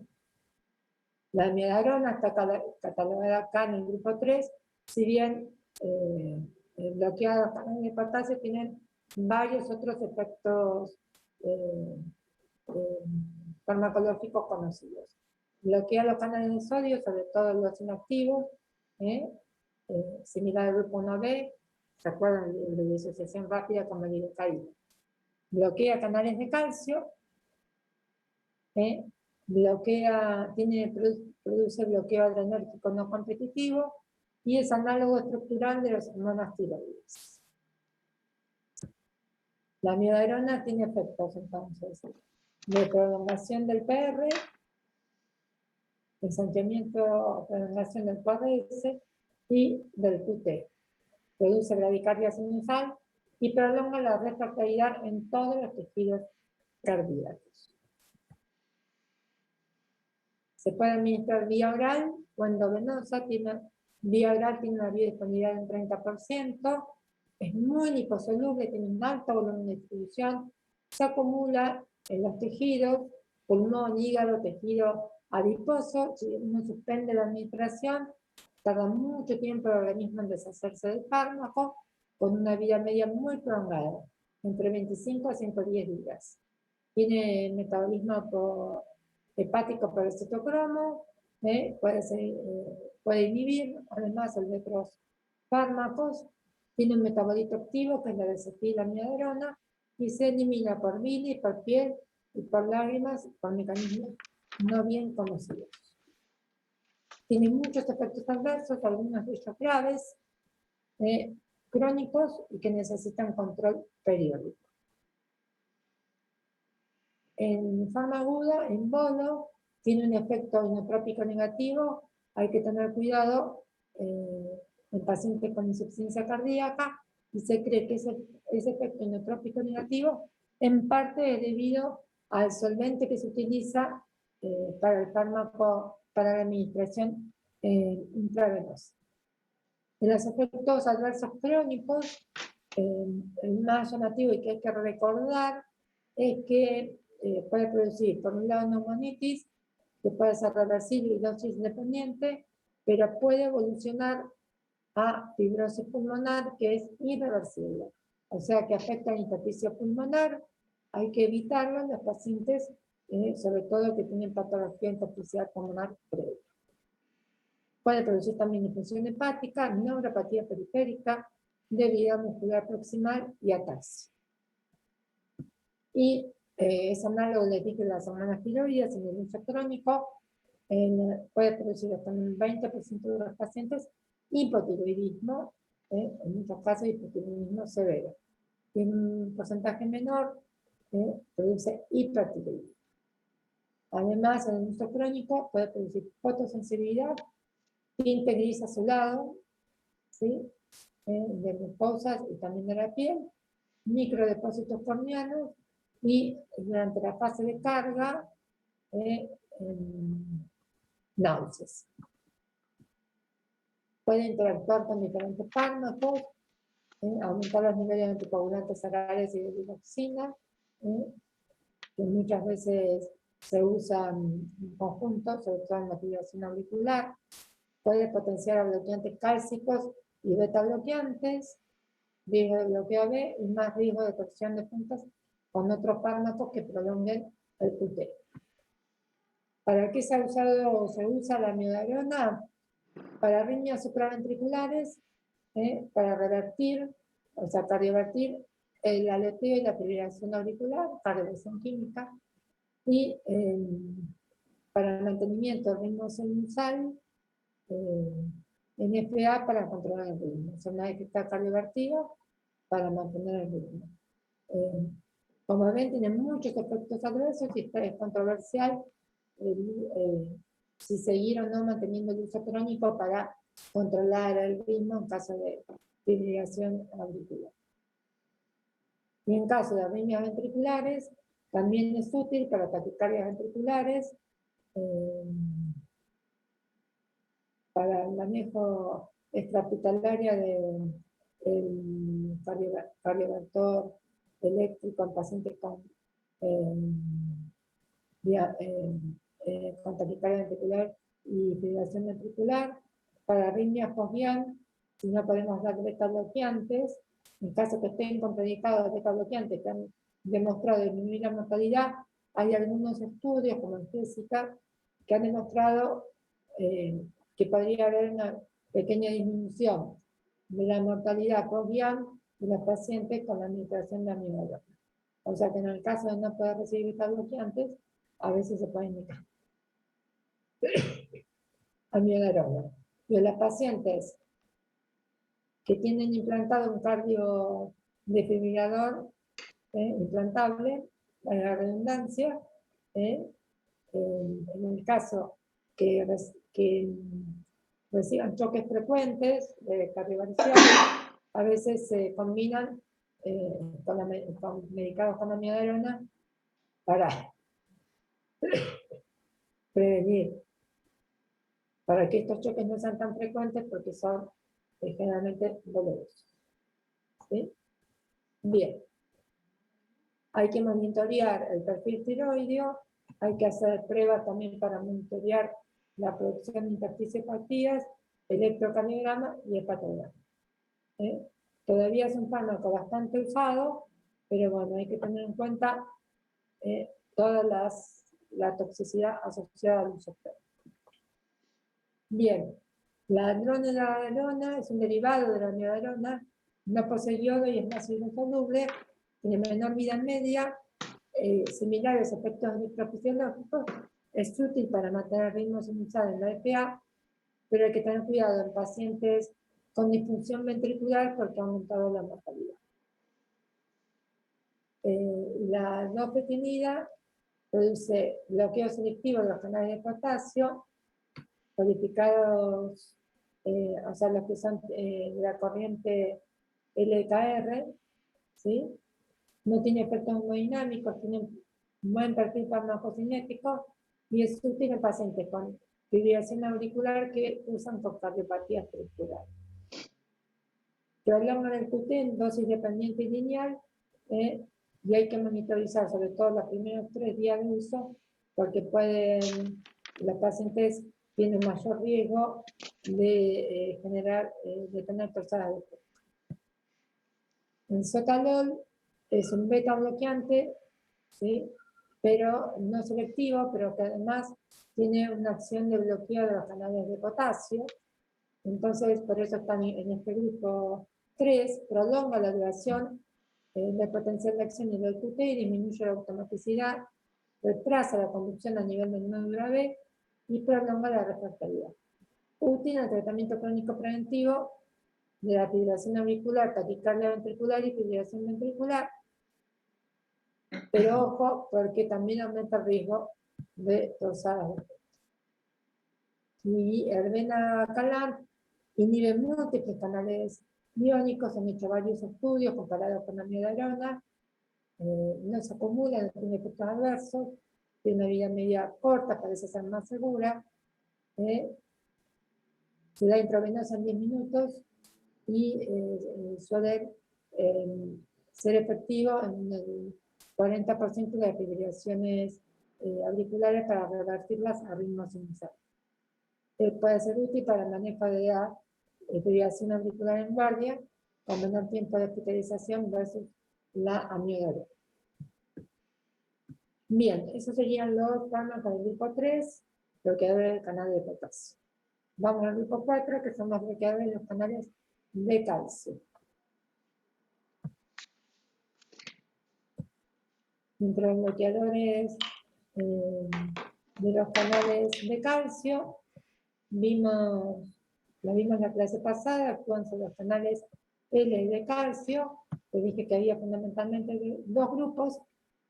La amiodarona está catalogada acá en el grupo 3, si bien bloqueados los canales de potasio tienen varios otros efectos farmacológicos conocidos. Bloquea los canales de sodio, sobre todo los inactivos, similar al grupo 1B, ¿se acuerdan de la disociación rápida con lidocaína? Bloquea canales de calcio, produce bloqueo adrenérgico no competitivo y es análogo estructural de las hormonas tiroides. La amiodarona tiene efectos entonces de prolongación del PR, ensanchamiento o prolongación del QRS y del QT. Produce bradicardia sinusal y prolonga la refractaridad en todos los tejidos cardíacos. Se puede administrar vía oral o endovenosa. Vía oral tiene una biodisponibilidad del 30%, es muy liposoluble, tiene un alto volumen de distribución, se acumula en los tejidos, pulmón, hígado, tejido adiposo. Si uno suspende la administración, tarda mucho tiempo el organismo en deshacerse del fármaco, con una vida media muy prolongada, entre 25 a 110 días. Tiene metabolismo hepático por el citocromo, puede inhibir, además, el de otros fármacos. Tiene un metabolito activo, que es la desetilamidaderona, y se elimina por bilis, por piel y por lágrimas, por mecanismos no bien conocidos. Tiene muchos efectos adversos, algunos de ellos graves, crónicos y que necesitan control periódico. En forma aguda, en bono, tiene un efecto inotrópico negativo. Hay que tener cuidado en pacientes con insuficiencia cardíaca, y se cree que ese efecto inotrópico negativo en parte es debido al solvente que se utiliza para el fármaco, para la administración intravenosa. De los efectos adversos crónicos, el más llamativo y que hay que recordar es que puede producir, por un lado, neumonitis, que puede ser reversible y dosis independiente, pero puede evolucionar a fibrosis pulmonar, que es irreversible. O sea, que afecta al intersticio pulmonar. Hay que evitarlo en los pacientes, sobre todo que tienen patología intersticial pulmonar previa. Puede producir también disfunción hepática, neuropatía periférica, debilidad muscular proximal y ataxia. Y es análogo de las hormonas tiroides en el uso crónico. Puede producir hasta un 20% de los pacientes hipotiroidismo, en muchos casos hipotiroidismo severo. Y en un porcentaje menor produce hipertiroidismo. Además, en el uso crónico puede producir fotosensibilidad, tinte gris azulado, ¿sí? De mucosas y también de la piel, microdepósitos corneanos y durante la fase de carga, náuseas. Puede interactuar con diferentes fármacos, aumentar los niveles de anticoagulantes orales y de digoxina, que muchas veces se usan en conjunto, sobre todo en la fibrilación auricular. Puede potenciar a bloqueantes cálcicos y beta bloqueantes, riesgo de bloqueo B y más riesgo de torsión de puntas con otros fármacos que prolonguen el QT. ¿Para qué se ha usado o se usa la amiodarona? Para arritmias supraventriculares, para revertir, o sea, cardiovertir el aleteo y la fibrilación auricular, cardioversión química, y para el mantenimiento del ritmo sinusal, NFA para controlar el ritmo. O sea, una vez que está cardiovertido, para mantener el ritmo. Como ven, tiene muchos efectos adversos y es controversial si seguir o no manteniendo el uso crónico para controlar el ritmo en caso de fibrilación auricular. Y en caso de arritmias ventriculares, también es útil para taquicardias ventriculares, para el manejo extrahospitalario del cardiovertor eléctrico en pacientes con taquicardia ventricular y fibrilación ventricular. Para arritmias post-BIAN, si no podemos dar beta bloqueantes, en caso que estén contraindicados de beta bloqueantes que han demostrado disminuir la mortalidad, hay algunos estudios, como en Jessica, que han demostrado que podría haber una pequeña disminución de la mortalidad post-BIAN de los pacientes con la administración de amiodarona. O sea que en el caso de no poder recibir beta bloqueantes, a veces se puede indicar amiodarona. Y en los pacientes que tienen implantado un cardiodefibrilador implantable, para la redundancia, en el caso que reciban choques frecuentes de cardiovascular, a veces se combinan con medicados con amiodarona para prevenir, para que estos choques no sean tan frecuentes porque son generalmente dolorosos. ¿Sí? Bien. Hay que monitorear el perfil tiroideo, hay que hacer pruebas también para monitorear la producción de intersticiopatías, electrocardiograma y hepatograma. Todavía es un fármaco bastante usado, pero bueno, hay que tener en cuenta toda la toxicidad asociada al uso previo. Bien, la dronedarona es un derivado de la amiodarona, no posee yodo y es más hidrosoluble, tiene menor vida media, similares efectos electrofisiológicos, es útil para mantener ritmo sinusal en la EPA, pero hay que tener cuidado en pacientes con disfunción ventricular porque ha aumentado la mortalidad. La dofetinida produce bloqueo selectivo de los canales de potasio, codificados, o sea, los que son de la corriente LKR, ¿sí? No tiene efectos hemodinámicos, tiene un buen perfil farmacocinético y es útil en pacientes con fibrilación auricular que usan con cardiopatía estructural. Prolongan el QT en dosis dependiente y lineal, y hay que monitorizar sobre todo los primeros 3 días de uso porque los pacientes tienen mayor riesgo de de tener torsadas de pecho. El sotalol es un beta bloqueante, ¿sí? Pero no selectivo, pero que además tiene una acción de bloqueo de los canales de potasio. Entonces, por eso están en este grupo 3, prolonga la duración del potencial de acción y del QT y disminuye la automaticidad, retrasa la conducción a nivel del nódulo B y prolonga la refractaridad. Útil en el tratamiento crónico preventivo de la fibrilación auricular, taquicardia ventricular y fibrilación ventricular, pero ojo, porque también aumenta el riesgo de torsadas de pecho. Y erbenacalar inhibe múltiples canales iónicos, han hecho varios estudios comparados con la amiodarona, no se acumula, no tiene efectos adversos, tiene una vida media corta, parece ser más segura, se da intravenosa en 10 minutos, y suele ser efectivo en el 40% de las fibrilaciones auriculares para revertirlas a ritmo sinusal. Puede ser útil para el manejo de la fibrilación auricular en guardia, con menor tiempo de hospitalización versus la amiodarona. Bien, esos serían los fármacos del grupo 3, bloqueadores del canal de potasio. Vamos al grupo 4, que son los bloqueadores de los canales de calcio. Entre los bloqueadores de los canales de calcio, vimos en la clase pasada, actúan sobre los canales L de calcio. Te dije que había fundamentalmente dos grupos,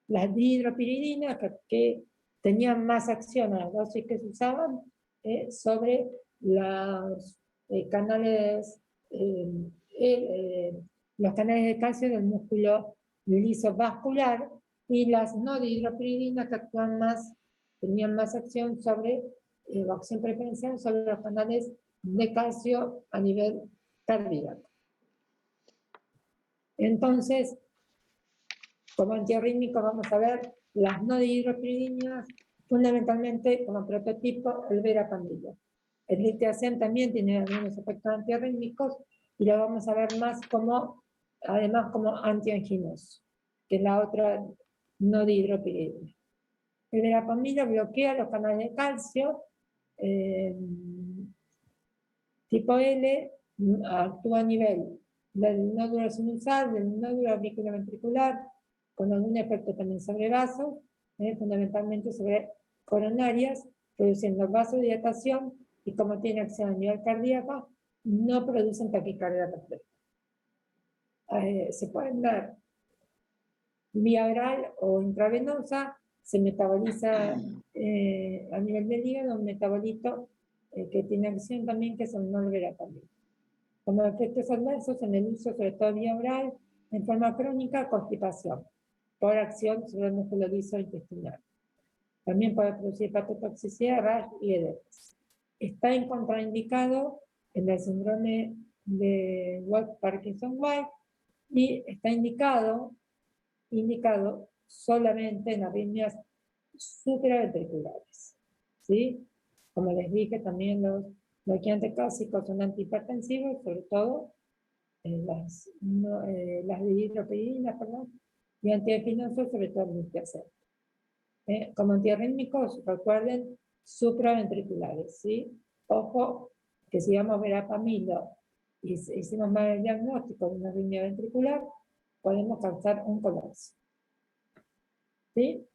las dihidropiridinas, que tenían más acción a la dosis que se usaban sobre los canales los canales de calcio del músculo liso vascular, y las no dihidropiridinas que actúan más, tenían más acción sobre, acción preferencial sobre los canales de calcio a nivel cardíaco. Entonces, como antiarrítmico vamos a ver las no dihidropiridinas, fundamentalmente como prototipo el verapamilo. El litiazem también tiene algunos efectos antiarrítmicos y lo vamos a ver más como, además como antianginoso, que es la otra no dihidropiridina. El verapamilo bloquea los canales de calcio tipo L, actúa a nivel del nódulo sinusal, del nódulo auriculoventricular, con algún efecto también sobre vasos, fundamentalmente sobre coronarias, produciendo vasodilatación, y como tiene acción a nivel cardíaco, no producen taquicardia perfecta. Se pueden dar vía oral o intravenosa, se metaboliza a nivel del hígado un metabolito que tiene acción también, que es el norverapamil. Como efectos adversos en el uso, sobre todo vía oral, en forma crónica, constipación, por acción sobre el músculo liso intestinal. También puede producir hepatotoxicidad, rash y edemas. Está en contraindicado en el síndrome de Parkinson-White y está indicado solamente en arritmias supraventriculares. ¿Sí? Como les dije, también los bloqueantes clásicos son antihipertensivos, sobre todo las dihidropiridinas, y antiespinosos, sobre todo el litiazem. Como antiarrítmicos, recuerden, supraventriculares, ¿sí? Ojo, que si vamos a verapamilo y hicimos mal el diagnóstico de una arritmia ventricular, podemos causar un colapso. ¿Sí?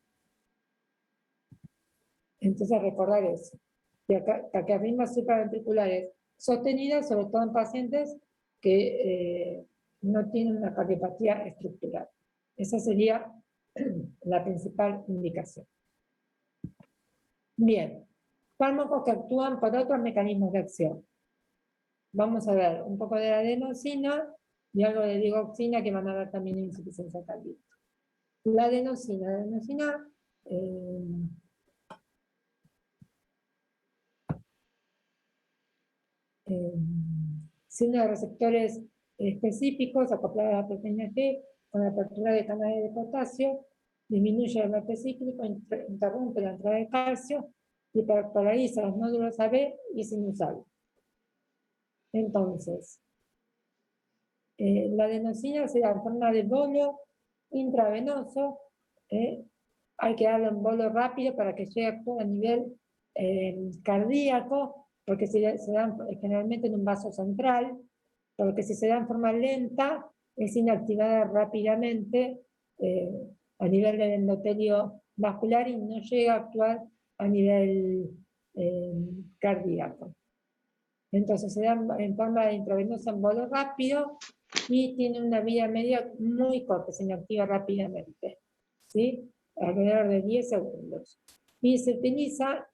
Entonces, recordar eso. Taquiarritmias supraventriculares sostenidas, sobre todo en pacientes que no tienen una cardiopatía estructural. Esa sería la principal indicación. Bien, fármacos que actúan por otros mecanismos de acción. Vamos a ver un poco de adenosina y algo de digoxina, que van a ver también en insuficiencia cardíaca. La adenosina signo de receptores específicos acoplados a la proteína G con la apertura de canales de potasio, disminuye el golpe cíclico, interrumpe la entrada de calcio y polariza los nódulos AB y sinusal. Entonces, la adenosina se da en forma de bolo intravenoso, hay que darle un bolo rápido para que llegue a nivel cardíaco, porque se dan generalmente en un vaso central, porque si se da en forma lenta, es inactivada rápidamente a nivel del endotelio vascular y no llega a actuar a nivel cardíaco. Entonces se da en forma de intravenosa en bolo rápido y tiene una vida media muy corta, se inactiva rápidamente, ¿sí? Alrededor de 10 segundos. Y se utiliza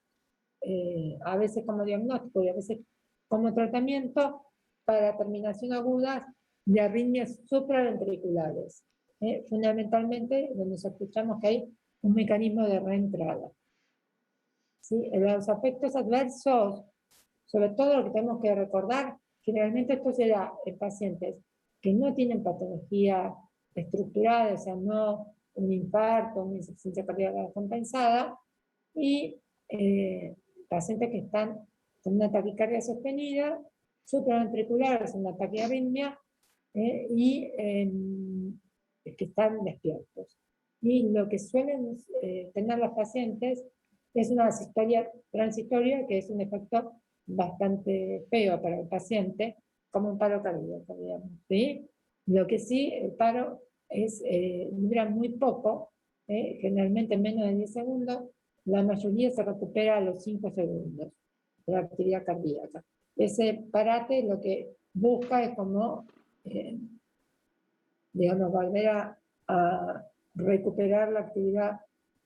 a veces como diagnóstico y a veces como tratamiento para terminación aguda de arritmias supraventriculares. Fundamentalmente, donde sospechamos que hay un mecanismo de reentrada. ¿Sí? Los efectos adversos, sobre todo lo que tenemos que recordar, Generalmente esto se da en pacientes que no tienen patología estructurada, o sea, no un infarto, una insuficiencia cardíaca descompensada, y pacientes que están con una taquicardia sostenida, supraventricular, es un ataque de arritmia, y que están despiertos. Y lo que suelen tener los pacientes es una asistolia transitoria, que es un efecto bastante feo para el paciente, como un paro cardíaco, digamos, ¿sí? Lo que sí, el paro dura muy poco, generalmente menos de 10 segundos, la mayoría se recupera a los 5 segundos de la actividad cardíaca. Ese parate lo que busca es como, digamos, volver a recuperar la actividad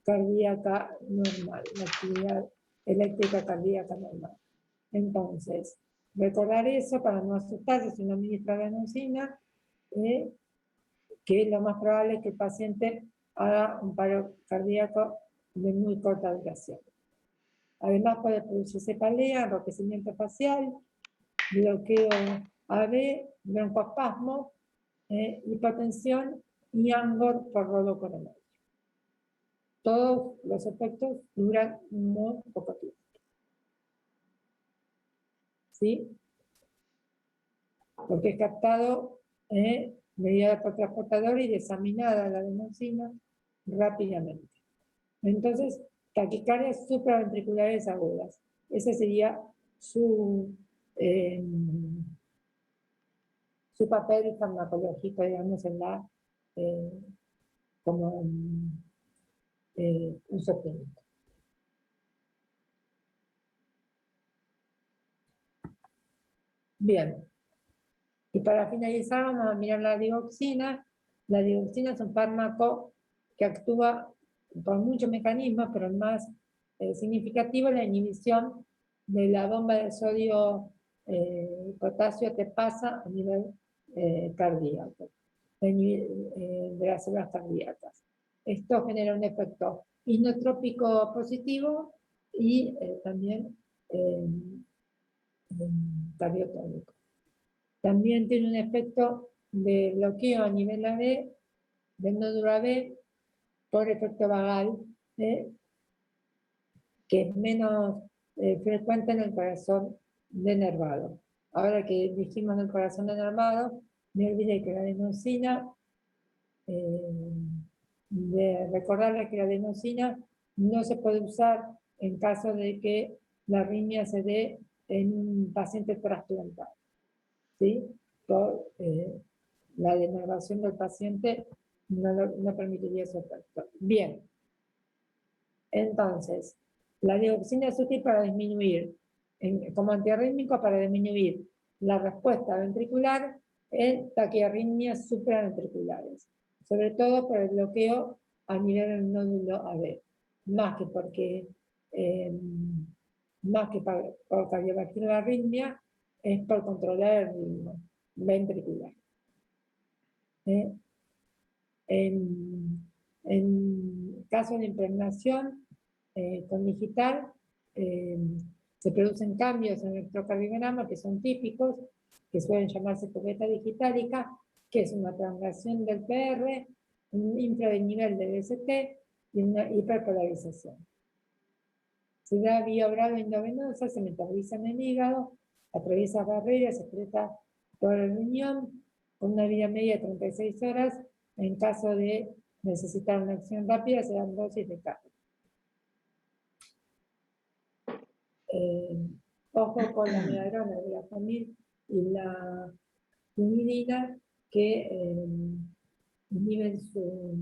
cardíaca normal, la actividad eléctrica cardíaca normal. Entonces, recordar eso para no asustarse si uno administra adenosina, que lo más probable es que el paciente haga un paro cardíaco de muy corta duración. Además puede producir cefalea, enrojecimiento facial, bloqueo AB, broncoespasmo, hipotensión y angor por robo coronario. Todos los efectos duran muy poco tiempo. ¿Sí? Porque es captado mediada por transportador y examinada la adenosina rápidamente. Entonces, taquicardias supraventriculares agudas. Ese sería su papel farmacológico, digamos, en la, como uso clínico. Bien. Y para finalizar, vamos a mirar la digoxina. La digoxina es un fármaco que actúa por muchos mecanismos, pero el más significativo es la inhibición de la bomba de sodio potasio que pasa a nivel cardíaco, de las células cardíacas. Esto genera un efecto inotrópico positivo y también cardiotónico. También tiene un efecto de bloqueo a nivel AB, del nódulo AB, por efecto vagal, que es menos frecuente en el corazón denervado. Ahora que dijimos el corazón denervado, me olvidé que la adenosina, de recordarles que la adenosina no se puede usar en caso de que la arritmia se dé en un paciente trasplantado, ¿sí? Por la denervación del paciente no permitiría su efecto. Bien, entonces, la digoxina es útil para disminuir, como antiarrítmico, para disminuir la respuesta ventricular en taquiarritmias supraventriculares, sobre todo por el bloqueo a nivel del nódulo AB, más que por cardiovascular arritmia, es por controlar el ritmo ventricular. En caso de impregnación con digital, se producen cambios en el electrocardiograma que son típicos, que suelen llamarse cubeta digitálica, que es una prolongación del PR, un infradenivel del ST y una hiperpolarización. Se da vía oral endovenosa, se metaboliza en el hígado, atraviesa barreras, se excreta por el riñón, con una vida media de 36 horas. En caso de necesitar una acción rápida, se dan dosis de carga. Ojo con la megadrona, el Verapamil y la umidina, que inhiben su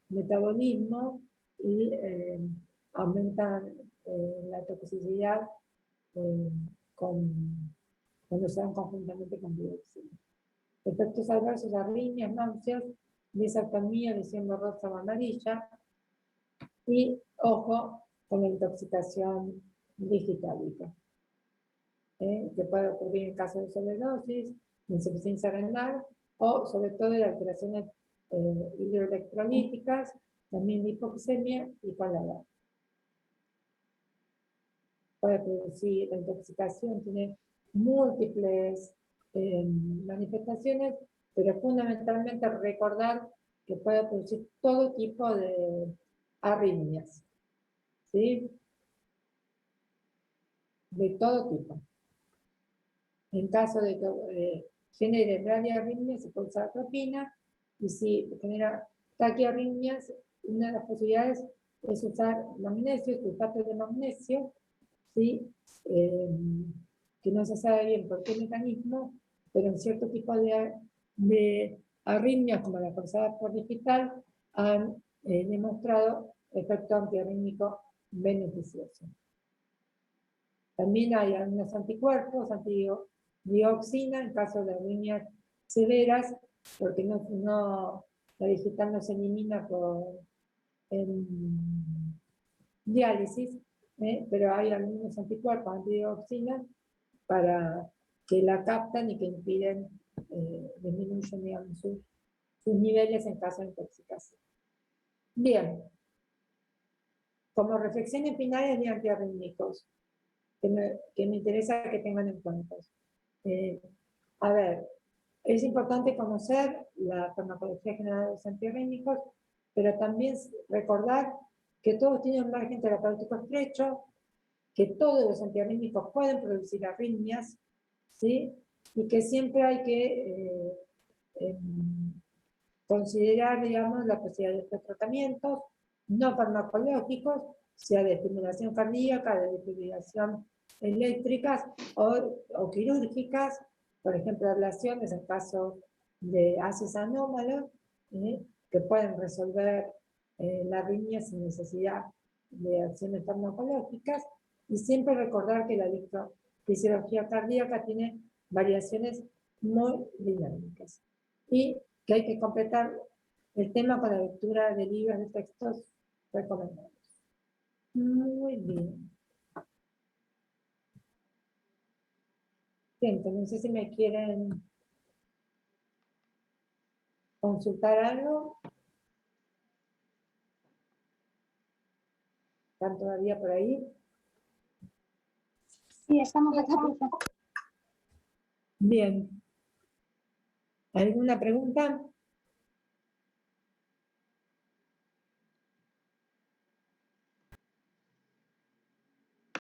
metabolismo y aumentan la toxicidad cuando se dan conjuntamente con dioxina. Efectos adversos, arritmias, náuseas, disartonía, lesión borrosa o amarilla, y ojo con la intoxicación digitálica, que puede ocurrir en caso de sobredosis, insuficiencia renal o sobre todo de alteraciones hidroelectrolíticas, también de hipoxemia y con la edad. Puede producir la intoxicación, tiene múltiples manifestaciones, pero fundamentalmente recordar que puede producir todo tipo de arritmias, ¿sí? De todo tipo. En caso de que genere bradiarritmias, se puede usar atropina, y si genera taquiarritmias, una de las posibilidades es usar magnesio, sulfato de magnesio, ¿sí? Que no se sabe bien por qué mecanismo, pero en cierto tipo de arritmias, como la causada por digital, han demostrado efecto antiarrítmico beneficioso. También hay algunos anticuerpos, antidioxina, en caso de arritmias severas, porque la digital no se elimina por diálisis, pero hay algunos anticuerpos, antidioxina, para que la captan y que impiden, disminuyen, digamos, sus niveles en caso de intoxicación. Bien, como reflexiones finales de antiarrítmicos, que me interesa que tengan en cuenta. A ver, es importante conocer la farmacología general de los antiarrítmicos, pero también recordar que todos tienen un margen terapéutico estrecho, que todos los antiarrítmicos pueden producir arritmias, ¿sí? Y que siempre hay que considerar, digamos, la posibilidad de estos tratamientos no farmacológicos, sea de estimulación cardíaca, de defibrilación eléctricas o quirúrgicas, por ejemplo, ablaciones en caso de ACEs anómalos, que pueden resolver la arritmia sin necesidad de acciones farmacológicas, y siempre recordar que la electrofisiología cardíaca tiene variaciones muy dinámicas, y que hay que completar el tema con la lectura de libros de textos recomendados. Muy bien. Gente, no sé si me quieren consultar algo. ¿Están todavía por ahí? Sí, estamos acá. Bien. ¿Alguna pregunta?